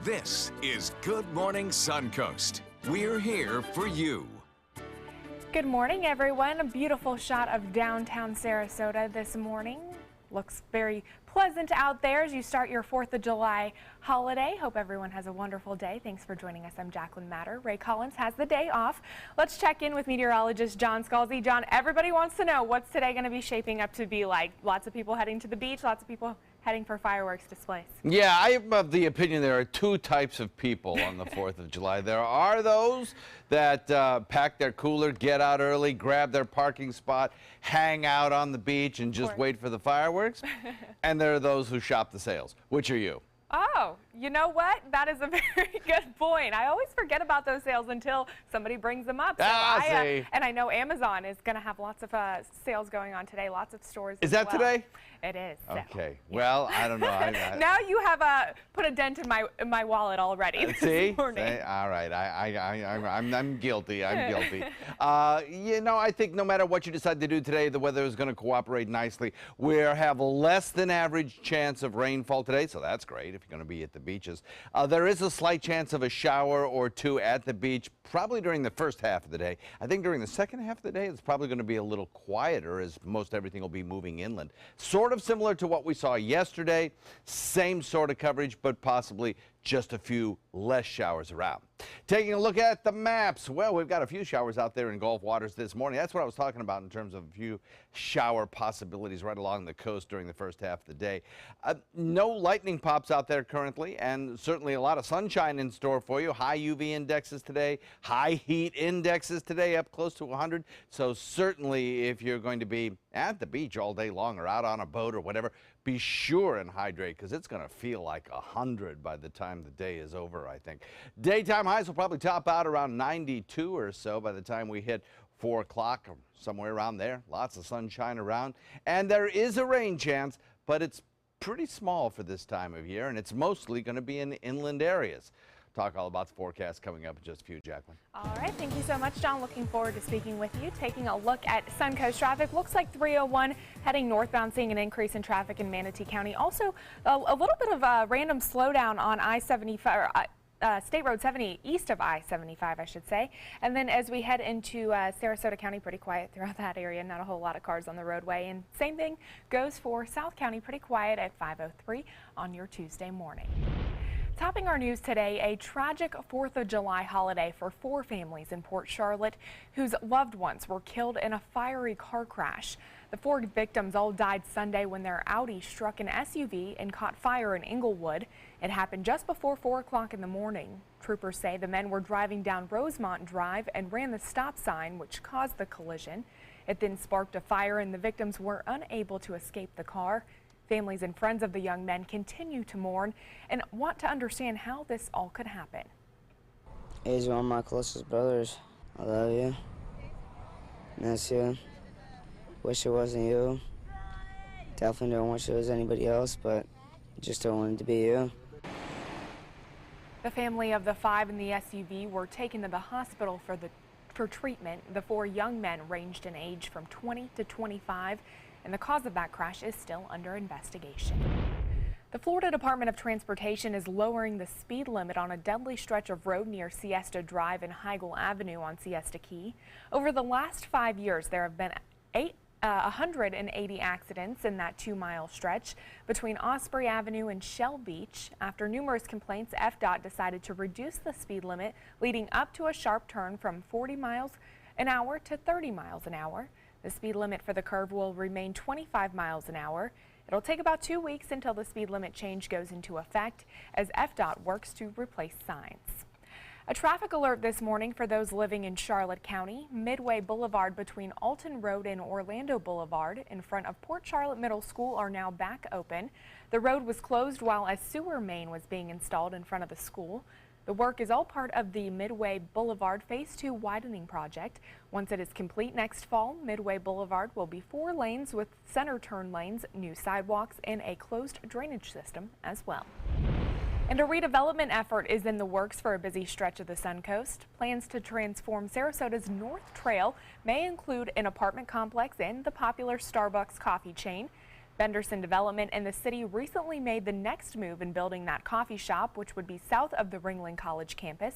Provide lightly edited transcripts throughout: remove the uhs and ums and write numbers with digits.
This is Good Morning Suncoast. We're here for you. Good morning, everyone. A beautiful shot of downtown Sarasota this morning. Looks very pleasant out there as you start your 4th of July holiday. Hope everyone has a wonderful day. Thanks for joining us. I'm Jacqueline Matter. Ray Collins has the day off. Let's check in with meteorologist John Scalzi. John, everybody wants to know what's today going to be shaping up to be like. Lots of people heading to the beach, lots of people heading for fireworks displays. Yeah, I am of the opinion there are two types of people on the 4th of July. There are those that pack their cooler, get out early, grab their parking spot, hang out on the beach, and just wait for the fireworks. And there are those who shop the sales. Which are you? Oh, you know what? That is a very good point. I always forget about those sales until somebody brings them up. So and I know Amazon is going to have lots of sales going on today, lots of stores. Is that today? It is. Okay. Well, I don't know. Now you have put a dent in my wallet already. See? All right. I'm guilty. I'm guilty. You know, I think no matter what you decide to do today, the weather is going to cooperate nicely. We have less than average chance of rainfall today, so that's great if you're going to be at the beaches. There is a slight chance of a shower or two at the beach, probably during the first half of the day. I think during the second half of the day, it's probably going to be a little quieter as most everything will be moving inland. Sort of similar to what we saw yesterday, same sort of coverage, but possibly just a few less showers around. Taking a look at the maps, well, we've got a few showers out there in Gulf waters this morning. That's what I was talking about in terms of a few shower possibilities right along the coast during the first half of the day. No lightning pops out there currently, and certainly a lot of sunshine in store for you. High UV indexes today, high heat indexes today, up close to 100. So certainly if you're going to be at the beach all day long or out on a boat or whatever, be sure and hydrate because it's going to feel like 100 by the time the day is over, I think. Daytime highs will probably top out around 92 or so by the time we hit 4 o'clock or somewhere around there. Lots of sunshine around. And there is a rain chance, but it's pretty small for this time of year, and it's mostly going to be in inland areas. Talk all about the forecast coming up in just a few, Jacqueline. All right, thank you so much, John. Looking forward to speaking with you. Taking a look at Suncoast traffic, looks like 301 heading northbound, seeing an increase in traffic in Manatee County. Also, a little bit of a random slowdown on I-75, State Road 70, east of I-75, I should say. And then as we head into Sarasota County, pretty quiet throughout that area. Not a whole lot of cars on the roadway. And same thing goes for South County, pretty quiet at 5:03 on your Tuesday morning. Topping our news today, a tragic 4th of July holiday for 4 families in Port Charlotte whose loved ones were killed in a fiery car crash. The 4 victims all died Sunday when their Audi struck an SUV and caught fire in Inglewood. It happened just before 4 o'clock in the morning. Troopers say the men were driving down Rosemont Drive and ran the stop sign, which caused the collision. It then sparked a fire and the victims were unable to escape the car. Families and friends of the young men continue to mourn and want to understand how this all could happen. He's one of my closest brothers. I love you. Miss you. Wish it wasn't you. Definitely don't wish it was anybody else, but just don't want it to be you. The family of the 5 in the SUV were taken to the hospital for treatment. The 4 young men ranged in age from 20 to 25. And the cause of that crash is still under investigation. The Florida Department of Transportation is lowering the speed limit on a deadly stretch of road near Siesta Drive and Heigl Avenue on Siesta Key. Over the last 5 years, there have been 180 accidents in that 2-mile stretch between Osprey Avenue and Shell Beach. After numerous complaints, FDOT decided to reduce the speed limit leading up to a sharp turn from 40 miles an hour to 30 miles an hour. The speed limit for the curve will remain 25 miles an hour. It'll take about 2 weeks until the speed limit change goes into effect as FDOT works to replace signs. A traffic alert this morning for those living in Charlotte County. Midway Boulevard between Alton Road and Orlando Boulevard in front of Port Charlotte Middle School are now back open. The road was closed while a sewer main was being installed in front of the school. The work is all part of the Midway Boulevard Phase 2 widening project. Once it is complete next fall, Midway Boulevard will be 4 lanes with center turn lanes, new sidewalks, and a closed drainage system as well. And a redevelopment effort is in the works for a busy stretch of the Suncoast. Plans to transform Sarasota's North Trail may include an apartment complex and the popular Starbucks coffee chain. Benderson Development and the city recently made the next move in building that coffee shop, which would be south of the Ringling College campus.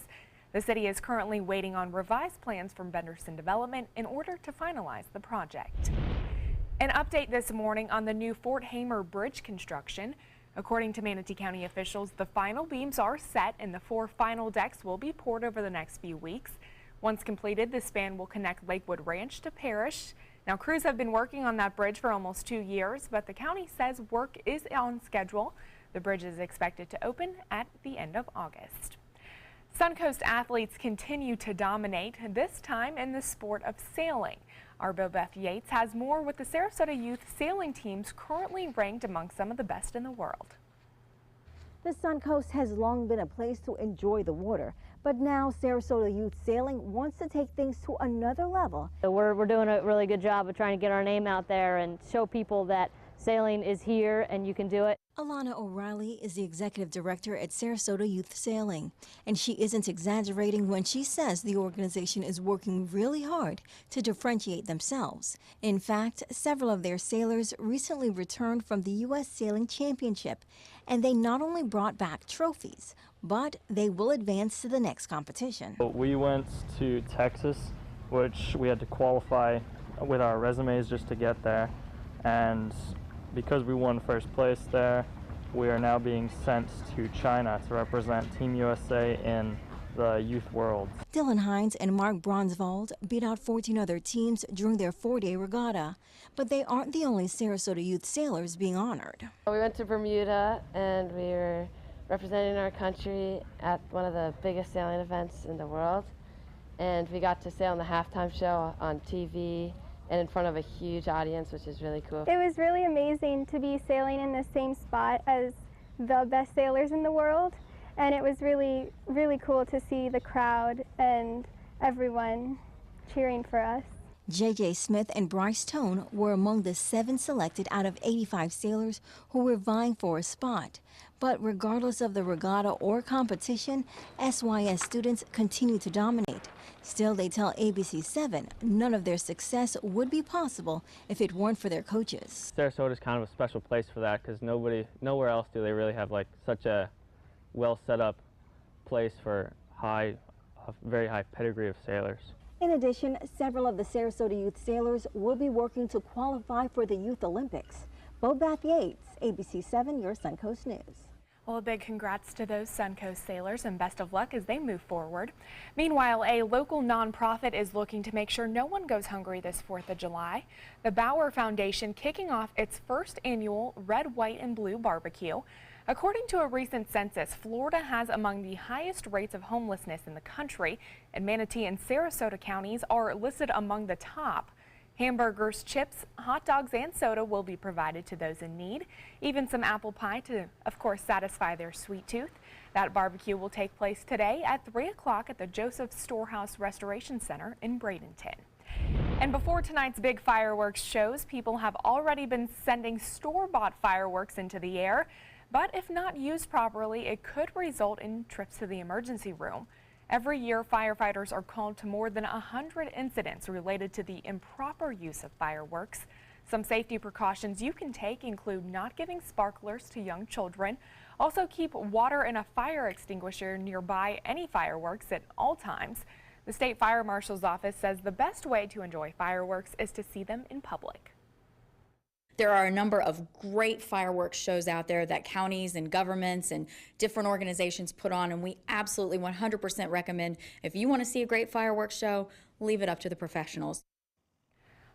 The city is currently waiting on revised plans from Benderson Development in order to finalize the project. An update this morning on the new Fort Hamer Bridge construction. According to Manatee County officials, the final beams are set and the 4 final decks will be poured over the next few weeks. Once completed, the span will connect Lakewood Ranch to Parrish. Now, crews have been working on that bridge for almost 2 years, but the county says work is on schedule. The bridge is expected to open at the end of August. Suncoast athletes continue to dominate, this time in the sport of sailing. Our Beth Yates has more with the Sarasota youth sailing teams currently ranked among some of the best in the world. The Suncoast has long been a place to enjoy the water, but now Sarasota Youth Sailing wants to take things to another level. So we're doing a really good job of trying to get our name out there and show people that sailing is here and you can do it. Alana O'Reilly is the executive director at Sarasota Youth Sailing, and she isn't exaggerating when she says the organization is working really hard to differentiate themselves. In fact, several of their sailors recently returned from the U.S. Sailing Championship, and they not only brought back trophies, but they will advance to the next competition. We went to Texas, which we had to qualify with our resumes just to get there, and because we won first place there, we are now being sent to China to represent Team USA in the youth world. Dylan Hines and Mark Bronsvold beat out 14 other teams during their 4-day regatta, but they aren't the only Sarasota youth sailors being honored. We went to Bermuda and we were representing our country at one of the biggest sailing events in the world, and we got to sail in the halftime show on TV and in front of a huge audience, which is really cool. It was really amazing to be sailing in the same spot as the best sailors in the world, and it was really, really cool to see the crowd and everyone cheering for us. J.J. Smith and Bryce Tone were among the 7 selected out of 85 sailors who were vying for a spot. But regardless of the regatta or competition, SYS students continue to dominate. Still, they tell ABC7 none of their success would be possible if it weren't for their coaches. Sarasota is kind of a special place for that because nowhere else do they really have like such a well set up place for a very high pedigree of sailors. In addition, several of the Sarasota youth sailors will be working to qualify for the Youth Olympics. Beth Yates, ABC7, your Suncoast News. Well, a big congrats to those Suncoast sailors and best of luck as they move forward. Meanwhile, a local nonprofit is looking to make sure no one goes hungry this 4th of July. The Bauer Foundation kicking off its first annual Red, White, and Blue barbecue. According to a recent census, Florida has among the highest rates of homelessness in the country, and Manatee and Sarasota counties are listed among the top. Hamburgers, chips, hot dogs, and soda will be provided to those in need. Even some apple pie to, of course, satisfy their sweet tooth. That barbecue will take place today at 3 o'clock at the Joseph Storehouse Restoration Center in Bradenton. And before tonight's big fireworks shows, people have already been sending store-bought fireworks into the air. But if not used properly, it could result in trips to the emergency room. Every year, firefighters are called to more than 100 incidents related to the improper use of fireworks. Some safety precautions you can take include not giving sparklers to young children. Also, keep water in a fire extinguisher nearby any fireworks at all times. The State Fire Marshal's office says the best way to enjoy fireworks is to see them in public. There are a number of great fireworks shows out there that counties and governments and different organizations put on, and we absolutely 100% recommend if you want to see a great fireworks show, leave it up to the professionals.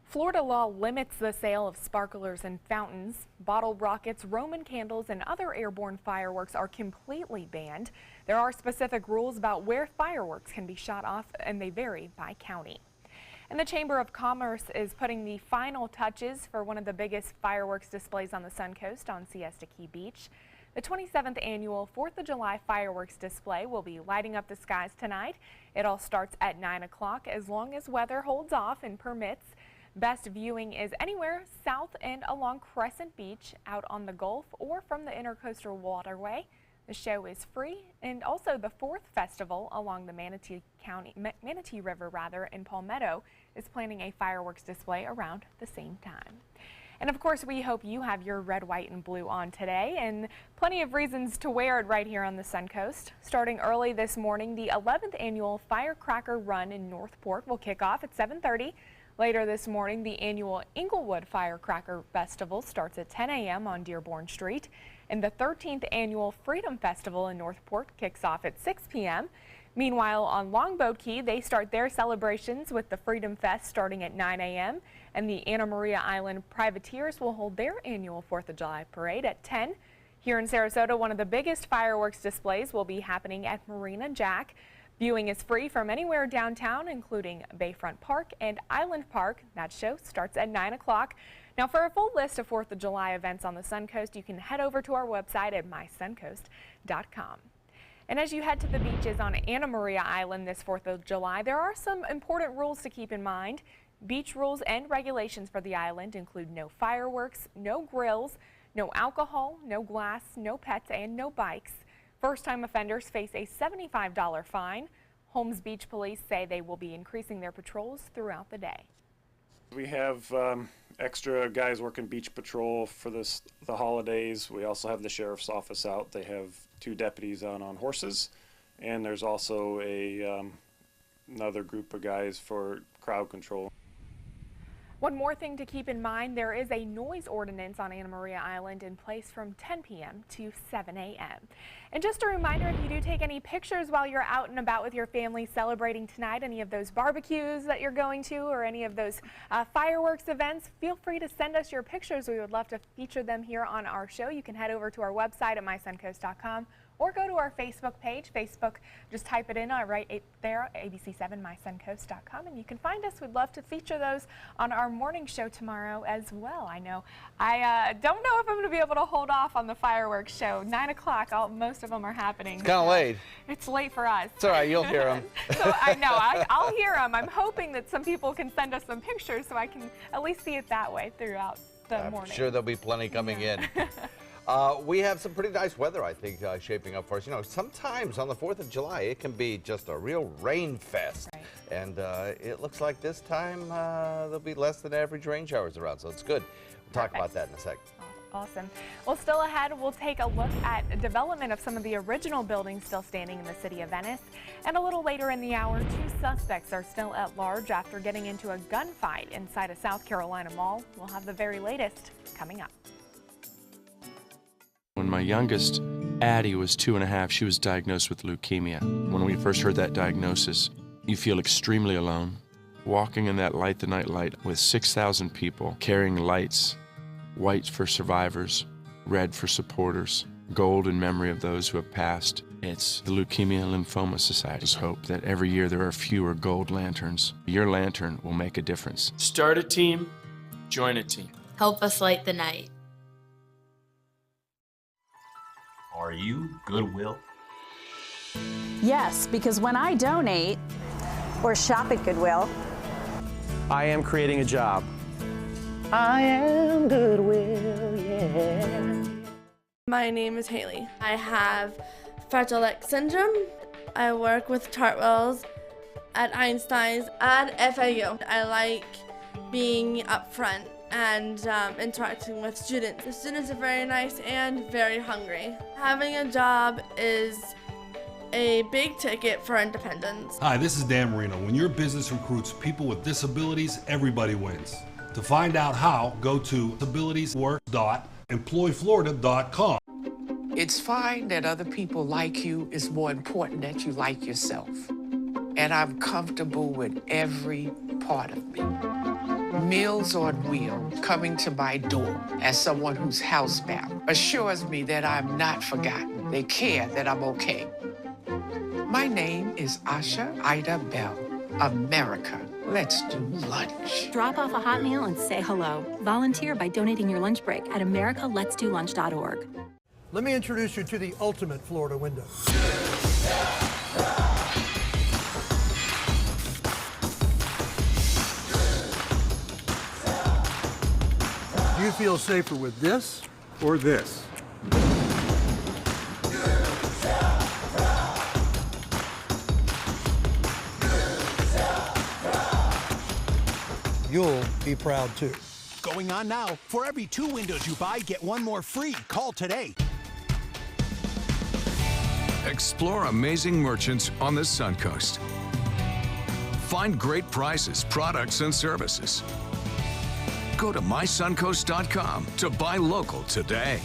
Florida law limits the sale of sparklers and fountains. Bottle rockets, Roman candles, and other airborne fireworks are completely banned. There are specific rules about where fireworks can be shot off, and they vary by county. And the Chamber of Commerce is putting the final touches for one of the biggest fireworks displays on the Suncoast on Siesta Key Beach. The 27th annual 4th of July fireworks display will be lighting up the skies tonight. It all starts at 9 o'clock as long as weather holds off and permits. Best viewing is anywhere south and along Crescent Beach, out on the Gulf, or from the Intercoastal Waterway. The show is free, and also the 4th festival along the Manatee River in Palmetto is planning a fireworks display around the same time. And of course, we hope you have your red, white, and blue on today, and plenty of reasons to wear it right here on the Suncoast. Starting early this morning, the 11th annual Firecracker Run in Northport will kick off at 7:30. Later this morning, the annual Inglewood Firecracker Festival starts at 10 a.m. on Dearborn Street, and the 13th annual Freedom Festival in Northport kicks off at 6 p.m. Meanwhile, on Longboat Key, they start their celebrations with the Freedom Fest starting at 9 a.m. and the Anna Maria Island Privateers will hold their annual 4th of July parade at 10. Here in Sarasota, one of the biggest fireworks displays will be happening at Marina Jack. Viewing is free from anywhere downtown, including Bayfront Park and Island Park. That show starts at 9 o'clock. Now, for a full list of 4th of July events on the Suncoast, you can head over to our website at mysuncoast.com. And as you head to the beaches on Anna Maria Island this 4th of July, there are some important rules to keep in mind. Beach rules and regulations for the island include no fireworks, no grills, no alcohol, no glass, no pets, and no bikes. First-time offenders face a $75 fine. Holmes Beach Police say they will be increasing their patrols throughout the day. We have extra guys working beach patrol for the holidays. We also have the sheriff's office out. They have 2 deputies out on horses, and there's also another group of guys for crowd control. One more thing to keep in mind, there is a noise ordinance on Anna Maria Island in place from 10 p.m. to 7 a.m. And just a reminder, if you do take any pictures while you're out and about with your family celebrating tonight, any of those barbecues that you're going to or any of those fireworks events, feel free to send us your pictures. We would love to feature them here on our show. You can head over to our website at mysuncoast.com or go to our Facebook page. Facebook, just type it in right there, abc7mysuncoast.com, and you can find us. We'd love to feature those on our morning show tomorrow as well. I know I don't know if I'm going to be able to hold off on the fireworks show. 9 o'clock, most of them are happening. It's kind of late. It's late for us. It's all right, you'll hear them. So I know, I'll hear them. I'm hoping that some people can send us some pictures so I can at least see it that way throughout the morning. I'm sure there'll be plenty coming in. We have some pretty nice weather, I think, shaping up for us. You know, sometimes on the 4th of July, it can be just a real rain fest. Right. And it looks like this time there'll be less than average rain showers around, so it's good. We'll talk about that in a sec. Awesome. Well, still ahead, we'll take a look at development of some of the original buildings still standing in the city of Venice. And a little later in the hour, 2 suspects are still at large after getting into a gunfight inside a South Carolina mall. We'll have the very latest coming up. When my youngest, Addie, was 2.5, she was diagnosed with leukemia. When we first heard that diagnosis, you feel extremely alone. Walking in that Light the Night light with 6,000 people carrying lights, white for survivors, red for supporters, gold in memory of those who have passed. It's the Leukemia and Lymphoma Society's hope that every year there are fewer gold lanterns. Your lantern will make a difference. Start a team, join a team. Help us light the night. Are you Goodwill? Yes, because when I donate or shop at Goodwill, I am creating a job. I am Goodwill, yeah. My name is Haley. I have Fragile X syndrome. I work with Chartwells at Einstein's and FAU. I like being up front and interacting with students. The students are very nice and very hungry. Having a job is a big ticket for independence. Hi, this is Dan Marino. When your business recruits people with disabilities, everybody wins. To find out how, go to disabilitieswork.employflorida.com. It's fine that other people like you. It's more important that you like yourself. And I'm comfortable with every part of me. Meals on Wheels coming to my door as someone who's housebound assures me that I'm not forgotten. They care that I'm okay. My name is Asha Ida Bell. America, let's do lunch. Drop off a hot meal and say hello. Volunteer by donating your lunch break at americaletsdolunch.org. Let me introduce you to the ultimate Florida window. Do you feel safer with this or this? You'll be proud too. going on now. For every 2 windows you buy, get 1 more free. Call today. Explore amazing merchants on the Suncoast. Find great prices, products, and services. Go to mysuncoast.com to buy local today.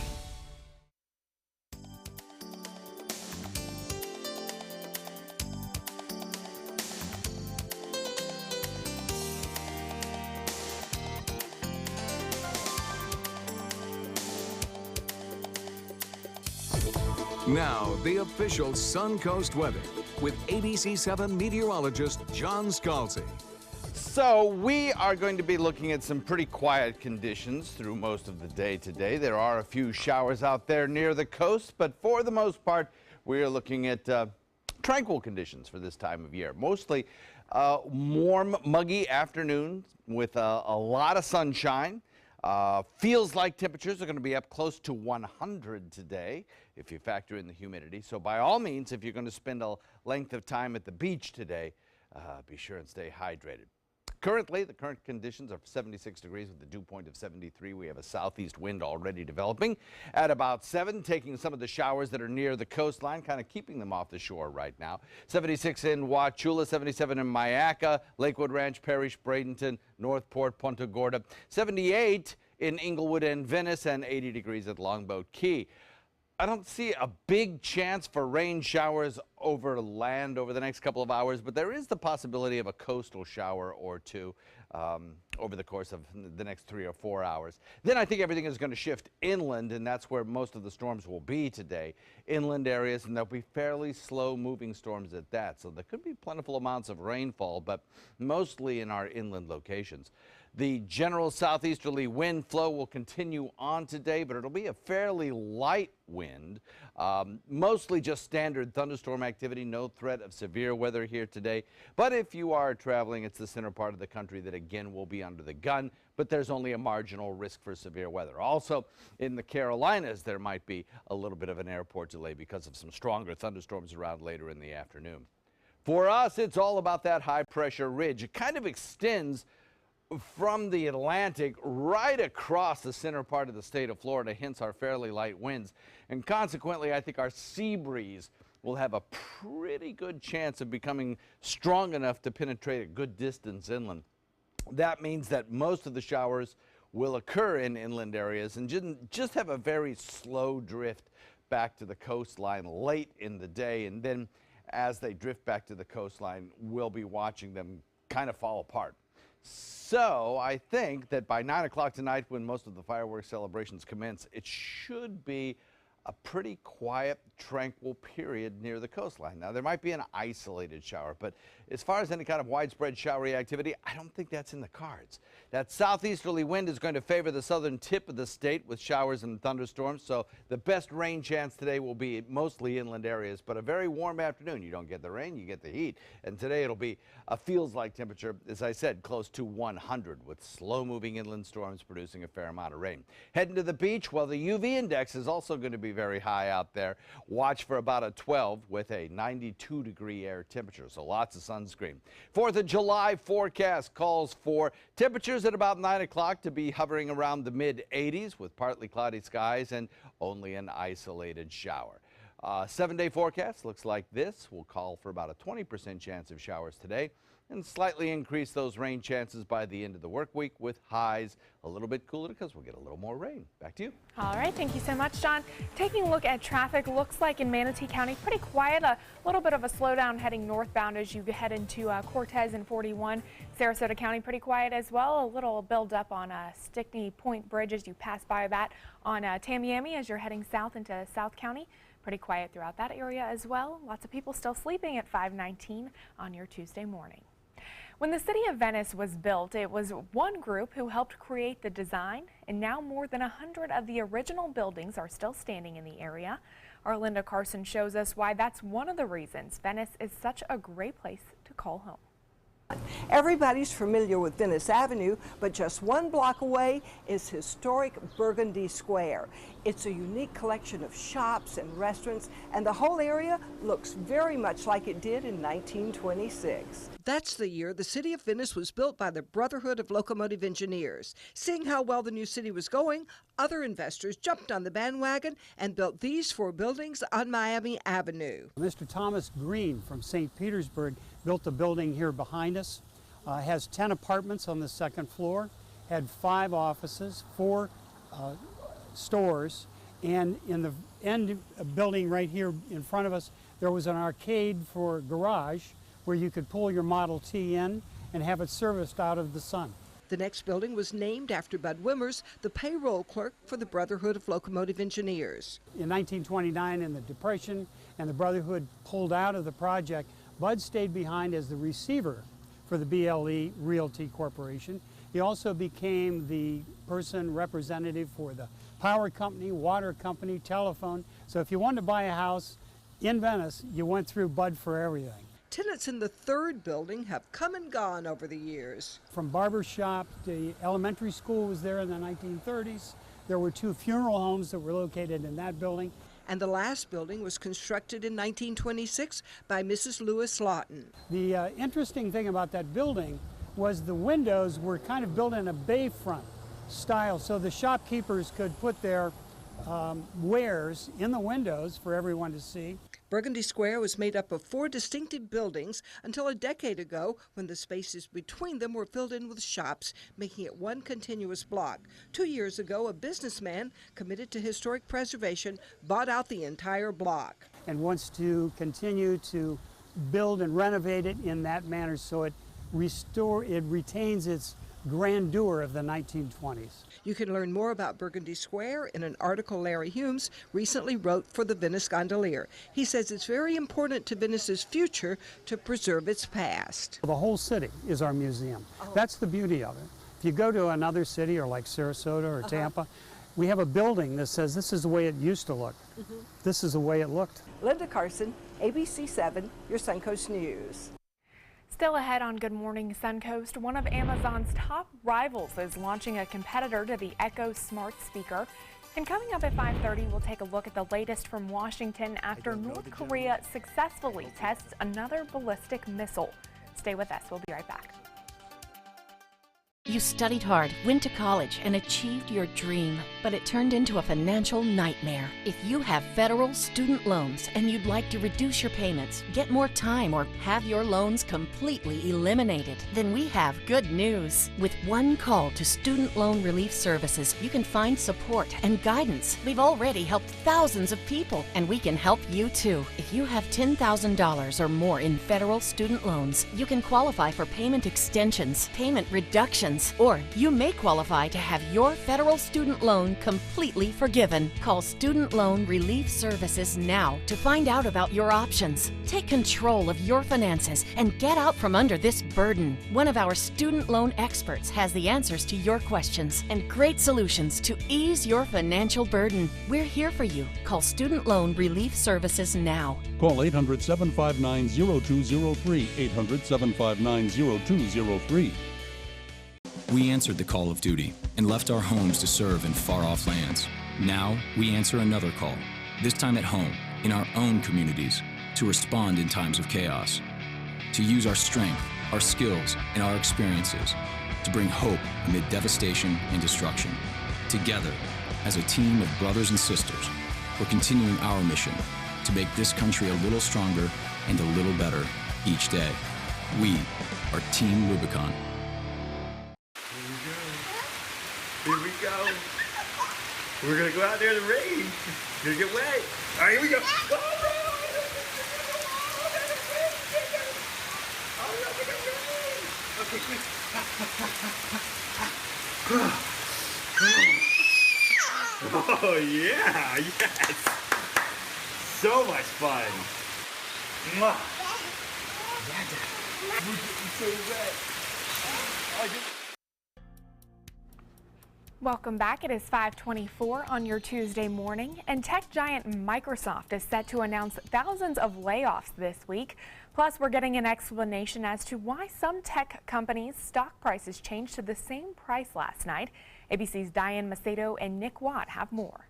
Now, the official Suncoast weather with ABC7 meteorologist John Scalzi. So we are going to be looking at some pretty quiet conditions through most of the day today. There are a few showers out there near the coast, but for the most part, we are looking at tranquil conditions for this time of year. Mostly warm, muggy afternoons with a lot of sunshine. Feels like temperatures are going to be up close to 100 today if you factor in the humidity. So by all means, if you're going to spend a length of time at the beach today, be sure and stay hydrated. Currently, the current conditions are 76 degrees with a dew point of 73. We have a southeast wind already developing at about 7, taking some of the showers that are near the coastline, kind of keeping them off the shore right now. 76 in Wauchula, 77 in Mayaca, Lakewood Ranch Parish, Bradenton, Northport, Punta Gorda, 78 in Inglewood and Venice, and 80 degrees at Longboat Key. I don't see a big chance for rain showers over land over the next couple of hours, but there is the possibility of a coastal shower or two over the course of the next 3 or 4 hours. Then I think everything is going to shift inland, and that's where most of the storms will be today. Inland areas, and there'll be fairly slow-moving storms at that. So there could be plentiful amounts of rainfall, but mostly in our inland locations. The general southeasterly wind flow will continue on today, but it'll be a fairly light wind, mostly just standard thunderstorm activity, no threat of severe weather here today. But if you are traveling, it's the center part of the country that again will be under the gun, but there's only a marginal risk for severe weather. Also in the Carolinas, there might be a little bit of an airport delay because of some stronger thunderstorms around later in the afternoon. For us, it's all about that high pressure ridge. It kind of extends from the Atlantic right across the center part of the state of Florida, hence our fairly light winds. And consequently, I think our sea breeze will have a pretty good chance of becoming strong enough to penetrate a good distance inland. That means that most of the showers will occur in inland areas and just have a very slow drift back to the coastline late in the day. And then as they drift back to the coastline, we'll be watching them kind of fall apart. So I think that by 9 o'clock tonight, when most of the fireworks celebrations commence, it should be a pretty quiet, tranquil period near the coastline. Now, there might be an isolated shower, but as far as any kind of widespread showery activity, I don't think that's in the cards. That southeasterly wind is going to favor the southern tip of the state with showers and thunderstorms, so the best rain chance today will be mostly inland areas, but a very warm afternoon. You don't get the rain, you get the heat, and today it'll be a feels-like temperature, as I said, close to 100, with slow-moving inland storms producing a fair amount of rain. Heading to the beach, well, the UV index is also going to be very high out there. Watch for about a 12 with a 92-degree air temperature, so lots of sunscreen. 4th of July forecast calls for temperatures at about 9 o'clock to be hovering around the mid-80s with partly cloudy skies and only an isolated shower. 7-day forecast looks like this. We'll call for about a 20% chance of showers today and slightly increase those rain chances by the end of the work week with highs a little bit cooler because we'll get a little more rain. Back to you. All right, thank you so much, John. Taking a look at traffic, looks like in Manatee County, pretty quiet. A little bit of a slowdown heading northbound as you head into Cortez and 41. Sarasota County, pretty quiet as well. A little build up on Stickney Point Bridge as you pass by that on Tamiami as you're heading south into South County. Pretty quiet throughout that area as well. Lots of people still sleeping at 5:19 on your Tuesday morning. When the city of Venice was built, it was one group who helped create the design, and now more than 100 of the original buildings are still standing in the area. Our Linda Carson shows us why that's one of the reasons Venice is such a great place to call home. Everybody's familiar with Venice Avenue, but just 1 block away is historic Burgundy Square. It's a unique collection of shops and restaurants, and the whole area looks very much like it did in 1926. That's the year the city of Venice was built by the Brotherhood of Locomotive Engineers. Seeing how well the new city was going, other investors jumped on the bandwagon and built these 4 buildings on Miami Avenue. Mr. Thomas Green from St. Petersburg built the building here behind us. Has 10 apartments on the 2nd floor, had 5 offices, 4 stores, and in the end building right here in front of us, there was an arcade for garage where you could pull your Model T in and have it serviced out of the sun. The next building was named after Bud Wimmers, the payroll clerk for the Brotherhood of Locomotive Engineers. In 1929, in the Depression, and the Brotherhood pulled out of the project, Bud stayed behind as the receiver for the BLE Realty Corporation. He also became the person representative for the power company, water company, telephone. So if you wanted to buy a house in Venice, you went through Bud for everything. Tenants in the 3rd building have come and gone over the years. From barber shop, the elementary school was there in the 1930s. There were 2 funeral homes that were located in that building. And the last building was constructed in 1926 by Mrs. Lewis Lawton. The interesting thing about that building was the windows were kind of built in a bayfront style, so the shopkeepers could put their wares in the windows for everyone to see. Burgundy Square was made up of 4 distinctive buildings until a decade ago, when the spaces between them were filled in with shops, making it one continuous block. 2 years ago, a businessman committed to historic preservation bought out the entire block. And wants to continue to build and renovate it in that manner so it retains its grandeur of the 1920s. You can learn more about Burgundy Square in an article Larry Humes recently wrote for the Venice Gondolier. He says it's very important to Venice's future to preserve its past. The whole city is our museum. That's the beauty of it. If you go to another city, or like Sarasota or Tampa, we have a building that says this is the way it used to look. This is the way it looked. Linda Carson, ABC 7, your Suncoast News. Still ahead on Good Morning Suncoast, one of Amazon's top rivals is launching a competitor to the Echo Smart Speaker. And coming up at 5:30, we'll take a look at the latest from Washington after North Korea successfully tests another ballistic missile. Stay with us. We'll be right back. You studied hard, went to college, and achieved your dream, but it turned into a financial nightmare. If you have federal student loans and you'd like to reduce your payments, get more time, or have your loans completely eliminated, then we have good news. With one call to Student Loan Relief Services, you can find support and guidance. We've already helped thousands of people, and we can help you too. If you have $10,000 or more in federal student loans, you can qualify for payment extensions, payment reductions, or you may qualify to have your federal student loan completely forgiven. Call Student Loan Relief Services now to find out about your options. Take control of your finances and get out from under this burden. One of our student loan experts has the answers to your questions and great solutions to ease your financial burden. We're here for you. Call Student Loan Relief Services now. Call 800-759-0203, 800-759-0203. We answered the call of duty and left our homes to serve in far-off lands. Now, we answer another call, this time at home, in our own communities, to respond in times of chaos, to use our strength, our skills, and our experiences to bring hope amid devastation and destruction. Together, as a team of brothers and sisters, we're continuing our mission to make this country a little stronger and a little better each day. We are Team Rubicon. Here we go. We're gonna go out there in the rain. Gonna get wet. All right, here we go. Okay, quick. Oh yeah, yes. So much fun. Mwah. We're getting so wet. Welcome back. It is 5:24 on your Tuesday morning, and tech giant Microsoft is set to announce thousands of layoffs this week. Plus, we're getting an explanation as to why some tech companies' stock prices changed to the same price last night. ABC's Diane Macedo and Nick Watt have more.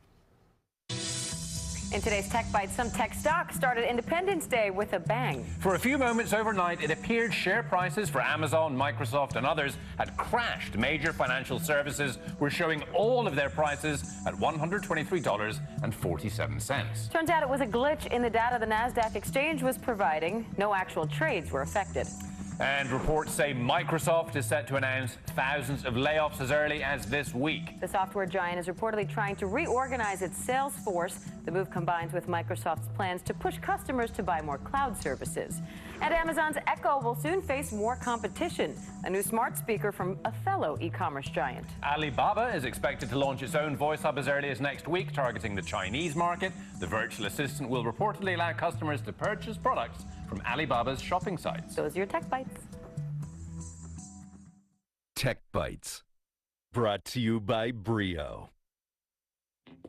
In today's Tech Bites, some tech stocks started Independence Day with a bang. For a few moments overnight, it appeared share prices for Amazon, Microsoft, and others had crashed. Major financial services were showing all of their prices at $123.47. Turns out it was a glitch in the data the NASDAQ exchange was providing. No actual trades were affected. And reports say Microsoft is set to announce thousands of layoffs as early as this week. The software giant is reportedly trying to reorganize its sales force. The move combines with Microsoft's plans to push customers to buy more cloud services. And Amazon's Echo will soon face more competition. A new smart speaker from a fellow e-commerce giant. Alibaba is expected to launch its own voice hub as early as next week, targeting the Chinese market. The virtual assistant will reportedly allow customers to purchase products from Alibaba's shopping sites. Those are your Tech Bites. Tech Bites, brought to you by Brio.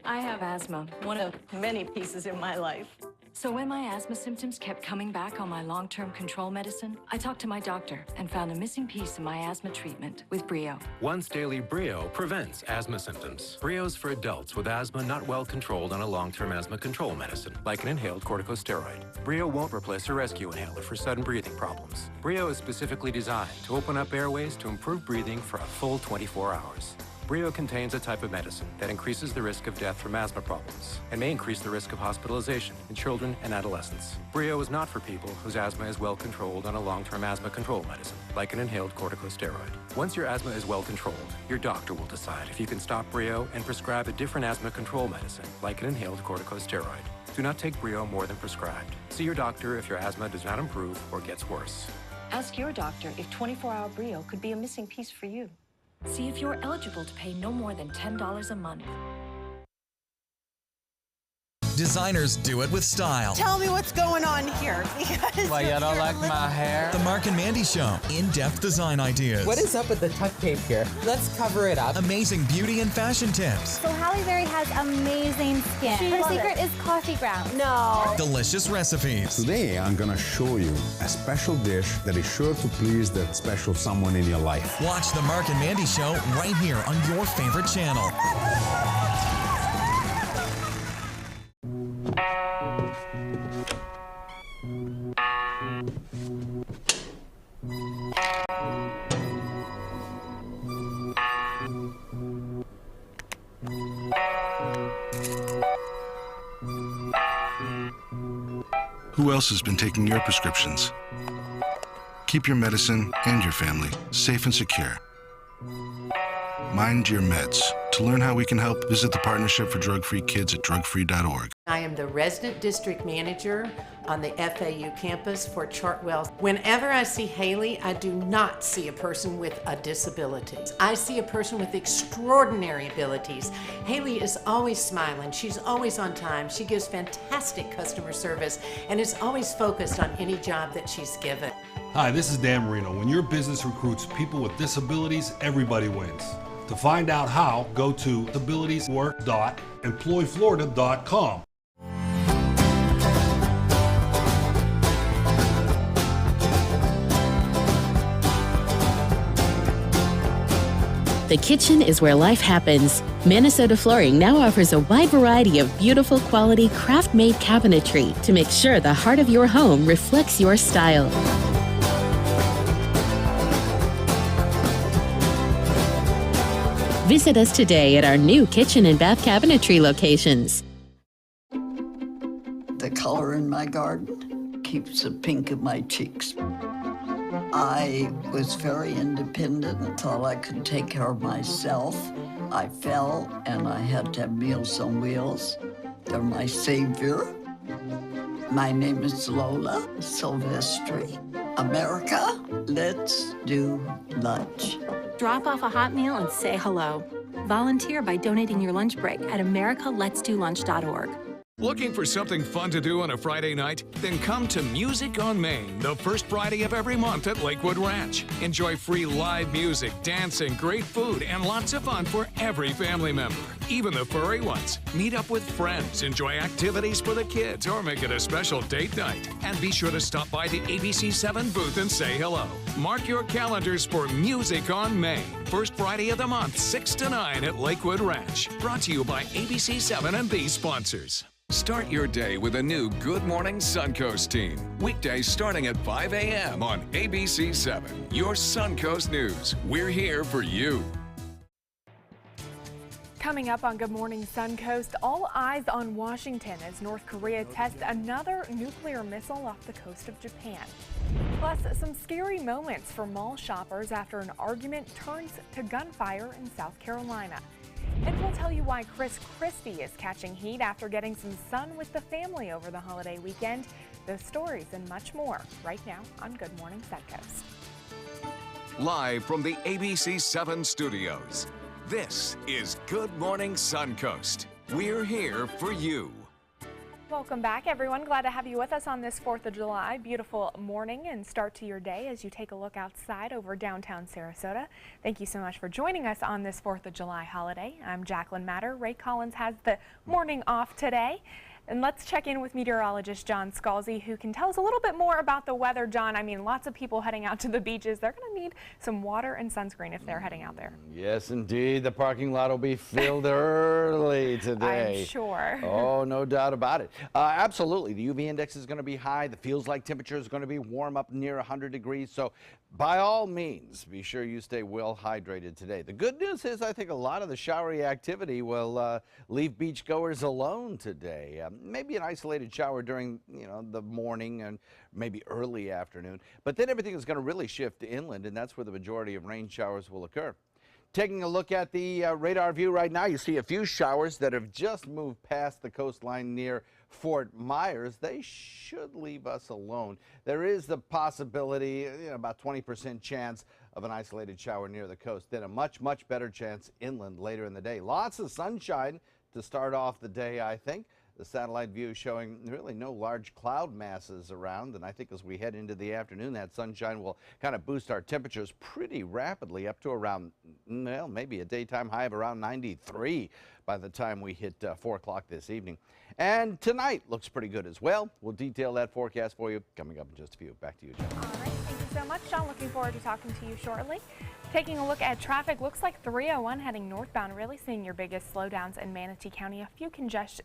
I have asthma, one of many pieces in my life. So when my asthma symptoms kept coming back on my long-term control medicine, I talked to my doctor and found a missing piece in my asthma treatment with Brio. Once daily Brio prevents asthma symptoms. Brio's for adults with asthma not well controlled on a long-term asthma control medicine, like an inhaled corticosteroid. Brio won't replace a rescue inhaler for sudden breathing problems. Brio is specifically designed to open up airways to improve breathing for a full 24 hours. Brio contains a type of medicine that increases the risk of death from asthma problems and may increase the risk of hospitalization in children and adolescents. Brio is not for people whose asthma is well controlled on a long-term asthma control medicine, like an inhaled corticosteroid. Once your asthma is well controlled, your doctor will decide if you can stop Brio and prescribe a different asthma control medicine, like an inhaled corticosteroid. Do not take Brio more than prescribed. See your doctor if your asthma does not improve or gets worse. Ask your doctor if 24-hour Brio could be a missing piece for you. See if you're eligible to pay no more than $10 a month. Designers do it with style. Tell me what's going on here. Why, you don't like my hair? The Mark and Mandy Show. In-depth design ideas. What is up with the tuck tape here? Let's cover it up. Amazing beauty and fashion tips. So Halle Berry has amazing skin. Her secret is coffee grounds. No. Delicious recipes. Today, I'm going to show you a special dish that is sure to please that special someone in your life. Watch the Mark and Mandy Show right here on your favorite channel. Who else has been taking your prescriptions? Keep your medicine and your family safe and secure. Mind your meds. To learn how we can help, visit the Partnership for Drug-Free Kids at drugfree.org. I am the resident district manager on the FAU campus for Chartwell. Whenever I see Haley, I do not see a person with a disability. I see a person with extraordinary abilities. Haley is always smiling. She's always on time. She gives fantastic customer service and is always focused on any job that she's given. Hi, this is Dan Marino. When your business recruits people with disabilities, everybody wins. To find out how, go to abilitieswork.employflorida.com. The kitchen is where life happens. Minnesota Flooring now offers a wide variety of beautiful quality craft-made cabinetry to make sure the heart of your home reflects your style. Visit us today at our new kitchen and bath cabinetry locations. The color in my garden keeps the pink in my cheeks. I was very independent and thought I could take care of myself. I fell and I had to have Meals on Wheels. They're my savior. My name is Lola Silvestri. America, let's do lunch. Drop off a hot meal and say hello. Volunteer by donating your lunch break at americaletsdolunch.org. Looking for something fun to do on a Friday night? Then come to Music on Main, the first Friday of every month at Lakewood Ranch. Enjoy free live music, dancing, great food, and lots of fun for every family member, even the furry ones. Meet up with friends, enjoy activities for the kids, or make it a special date night. And be sure to stop by the ABC7 booth and say hello. Mark your calendars for Music on Main, first Friday of the month, 6 to 9 at Lakewood Ranch. Brought to you by ABC7 and these sponsors. Start your day with a new Good Morning Suncoast team. Weekdays starting at 5 a.m. on ABC 7. Your Suncoast News. We're here for you. Coming up on Good Morning Suncoast, all eyes on Washington as North Korea tests another nuclear missile off the coast of Japan. Plus, some scary moments for mall shoppers after an argument turns to gunfire in South Carolina. And we'll tell you why Chris Christie is catching heat after getting some sun with the family over the holiday weekend. Those stories and much more right now on Good Morning Suncoast. Live from the ABC 7 studios, this is Good Morning Suncoast. We're here for you. Welcome back, everyone. Glad to have you with us on this 4th of July. Beautiful morning and start to your day as you take a look outside over downtown Sarasota. Thank you so much for joining us on this 4th of July holiday. I'm Jacqueline Matter. Ray Collins has the morning off today. And let's check in with meteorologist John Scalzi, who can tell us a little bit more about the weather. John, I mean, lots of people heading out to the beaches. They're going to need some water and sunscreen if they're heading out there. Yes, indeed. The parking lot will be filled early today. I'm sure. Oh, no doubt about it. Absolutely. The UV index is going to be high. The feels like temperature is going to be warm up near 100 degrees. So by all means, be sure you stay well hydrated today. The good news is I think a lot of the showery activity will leave beachgoers alone today. Maybe an isolated shower during, the morning and maybe early afternoon. But then everything is going to really shift inland, and that's where the majority of rain showers will occur. Taking a look at the radar view right now, you see a few showers that have just moved past the coastline near Fort Myers. They should leave us alone. There is the possibility, about 20% chance of an isolated shower near the coast, then a much, much better chance inland later in the day. Lots of sunshine to start off the day, I think. The satellite view showing really no large cloud masses around, and I think as we head into the afternoon, that sunshine will kind of boost our temperatures pretty rapidly up to around, maybe a daytime high of around 93 by the time we hit 4 o'clock this evening. And tonight looks pretty good as well. We'll detail that forecast for you coming up in just a few. Back to you, Jen. All right, thank you so much, John. Looking forward to talking to you shortly. Taking a look at traffic, looks like 301 heading northbound, really seeing your biggest slowdowns in Manatee County.